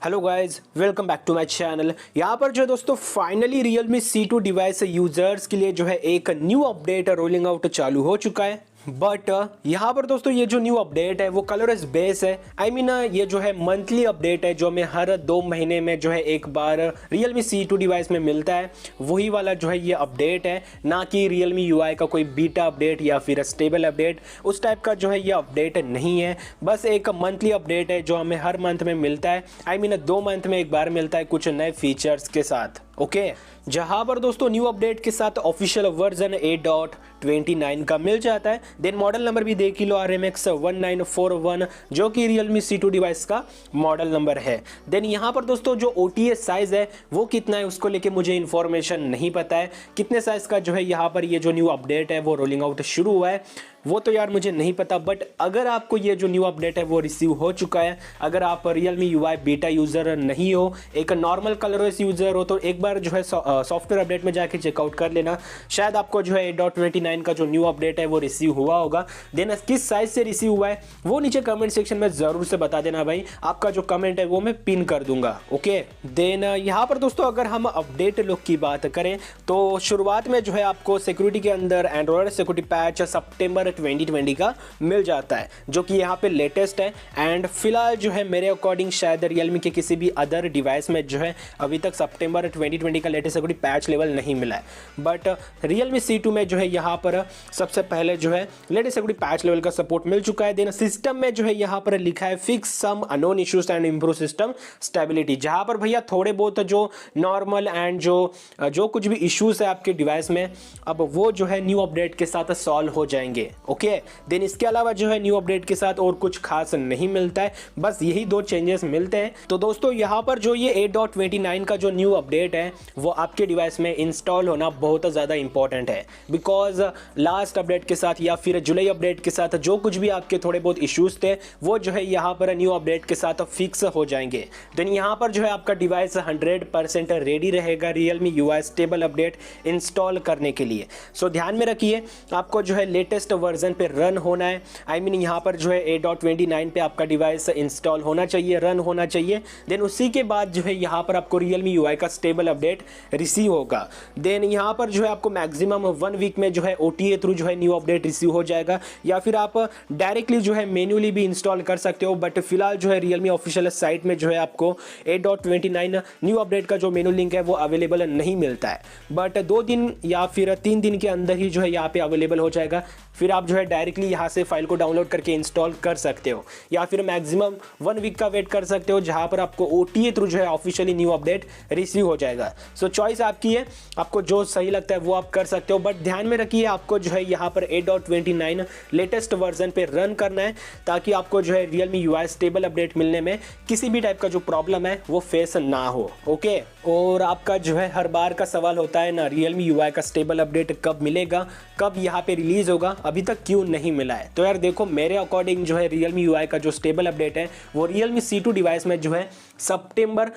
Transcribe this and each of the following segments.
Hello guys, welcome back to my channel. यहाँ पर जो है दोस्तों finally Realme C2 device users के लिए जो है एक न्यू अपडेट रोलिंग आउट चालू हो चुका है। बट यहाँ पर दोस्तों ये जो न्यू अपडेट है वो कलरलेस बेस है। आई मीन ये जो है मंथली अपडेट है जो हमें हर 2 महीने में जो है एक बार Realme C2 डिवाइस में मिलता है। वही वाला जो है ये अपडेट है, ना कि Realme UI का कोई बीटा अपडेट या फिर स्टेबल अपडेट। उस टाइप का जो है ये अपडेट नहीं है, बस एक मंथली अपडेट है जो हमें हर मंथ में मिलता है। आई मीन 2 मंथ में एक बार मिलता है कुछ नए फीचर्स के साथ। ओके, जहां पर दोस्तों न्यू अपडेट के साथ ऑफिशियल वर्जन 8.29 का मिल जाता है। देन मॉडल नंबर भी देख लो RMX 1941 जो कि Realme C2 डिवाइस का मॉडल नंबर है। देन यहां पर दोस्तों जो OTA साइज है वो कितना है उसको लेके मुझे इन्फॉर्मेशन नहीं पता है। कितने साइज का जो है यहाँ पर ये जो न्यू अपडेट है वो रोलिंग आउट शुरू हुआ है वो तो यार मुझे नहीं पता। बट अगर आपको ये जो न्यू अपडेट है वो रिसीव हो चुका है, अगर आप Realme UI बीटा यूज़र नहीं हो, एक नॉर्मल कलरलेस यूज़र हो, तो एक बार जो है सॉफ्टवेयर अपडेट में जाके चेकआउट कर लेना। शायद आपको जो है 8.29 का जो न्यू अपडेट है वो रिसीव हुआ होगा। देन किस साइज से रिसीव हुआ है वो नीचे कमेंट सेक्शन में ज़रूर से बता देना भाई। आपका जो कमेंट है वो मैं पिन कर दूंगा। ओके, देन यहाँ पर दोस्तों अगर हम अपडेट लुक की बात करें तो शुरुआत में जो है आपको सिक्योरिटी के अंदर एंड्रॉयड सिक्योरिटी पैच सितंबर 2020 का मिल जाता है जो कि यहाँ पे लेटेस्ट है। एंड फिलहाल जो है मेरे अकॉर्डिंग शायद Realme के किसी भी अदर डिवाइस में जो है अभी तक सितंबर 2020 का लेटेस्ट सिक्योरिटी पैच लेवल नहीं मिला है। बट Realme C2 में जो है यहाँ पर सबसे पहले जो है लेटेस्ट सिक्योरिटी पैच लेवल का सपोर्ट मिल चुका है। देन सिस्टम में जो है यहाँ पर लिखा है fix some unknown issues and improve system stability, जहाँ पर भैया थोड़े बहुत जो नॉर्मल एंड जो कुछ भी इश्यूज है आपके डिवाइस में अब वो जो है न्यू अपडेट के साथ सॉल्व हो जाएंगे। ओके, देन इसके अलावा जो है न्यू अपडेट के साथ और कुछ खास नहीं मिलता है, बस यही 2 चेंजेस मिलते हैं। तो दोस्तों यहाँ पर जो ये 8.29 का जो न्यू अपडेट है वो आपके डिवाइस में इंस्टॉल होना बहुत ज़्यादा इंपॉर्टेंट है। बिकॉज लास्ट अपडेट के साथ या फिर जुलाई अपडेट के साथ जो कुछ भी आपके थोड़े बहुत इश्यूज थे वो जो है यहाँ पर न्यू अपडेट के साथ फिक्स हो जाएंगे। देन यहाँ पर जो है आपका डिवाइस 100% रेडी रहेगा Realme UI stable update install करने के लिए। सो ध्यान में रखिए, आपको जो है लेटेस्ट वर्जन पे रन होना है। आई मीन यहाँ पर जो है 8.29 पे आपका डिवाइस इंस्टॉल होना चाहिए, रन होना चाहिए। देन उसी के बाद जो है यहाँ पर आपको Realme UI का स्टेबल अपडेट रिसीव होगा। देन यहाँ पर जो है आपको मैक्सिमम 1 वीक में जो है OTA थ्रू जो है न्यू अपडेट रिसीव हो जाएगा, या फिर आप डायरेक्टली जो है मैन्युअली भी इंस्टॉल कर सकते हो। बट फिलहाल जो है Realme ऑफिशियल साइट में जो है आपको 8.29 न्यू अपडेट का जो मेनू लिंक है वो अवेलेबल नहीं मिलता है। बट 2 दिन या फिर 3 दिन के अंदर ही जो है यहाँ पे अवेलेबल हो जाएगा। फिर आप जो है डायरेक्टली यहाँ से फाइल को डाउनलोड करके इंस्टॉल कर सकते हो, या फिर मैक्सिमम 1 वीक का वेट कर सकते हो जहाँ पर आपको OTA थ्रू जो है ऑफिशियली न्यू अपडेट रिसीव हो जाएगा। सो चॉइस आपकी है, आपको जो सही लगता है वो आप कर सकते हो। बट ध्यान में रखिए आपको जो है यहाँ पर 8.29 लेटेस्ट वर्जन पे रन करना है ताकि आपको जो है Realme UI स्टेबल अपडेट मिलने में किसी भी टाइप का जो प्रॉब्लम है वो फेस ना हो। ओके, और आपका जो है हर बार का सवाल होता है ना Realme UI का स्टेबल अपडेट कब मिलेगा, कब यहाँ पे रिलीज होगा, अभी तक क्यों नहीं मिला है। तो यार देखो, मेरे अकॉर्डिंग जो है Realme UI का जो स्टेबल अपडेट है वो Realme C2 डिवाइस में जो है सितंबर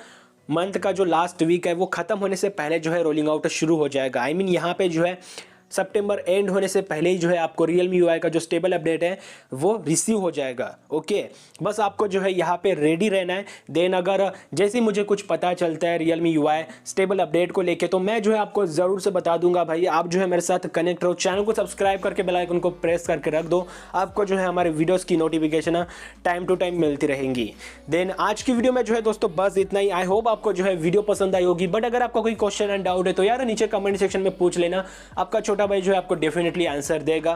मंथ का जो लास्ट वीक है वो खत्म होने से पहले जो है रोलिंग आउट शुरू हो जाएगा। आई मीन यहाँ पे जो है सितंबर एंड होने से पहले ही जो है आपको Realme UI का जो स्टेबल अपडेट है वो रिसीव हो जाएगा। ओके, बस आपको जो है यहाँ पे रेडी रहना है। देन अगर जैसे ही मुझे कुछ पता चलता है Realme UI स्टेबल अपडेट को लेके तो मैं जो है आपको ज़रूर से बता दूंगा भाई। आप जो है मेरे साथ कनेक्ट रहो, चैनल को सब्सक्राइब करके बेल आइकन को प्रेस करके रख दो, आपको जो है हमारे वीडियोज़ की नोटिफिकेशन टाइम टू टाइम मिलती रहेंगी। देन आज की वीडियो में जो है दोस्तों बस इतना ही। आई होप आपको जो है वीडियो पसंद आई होगी। बट अगर आपका कोई क्वेश्चन एंड डाउट है तो यार नीचे कमेंट सेक्शन में पूछ लेना, आपका छोटा भाई जो है आपको डेफिनेटली आंसर देगा।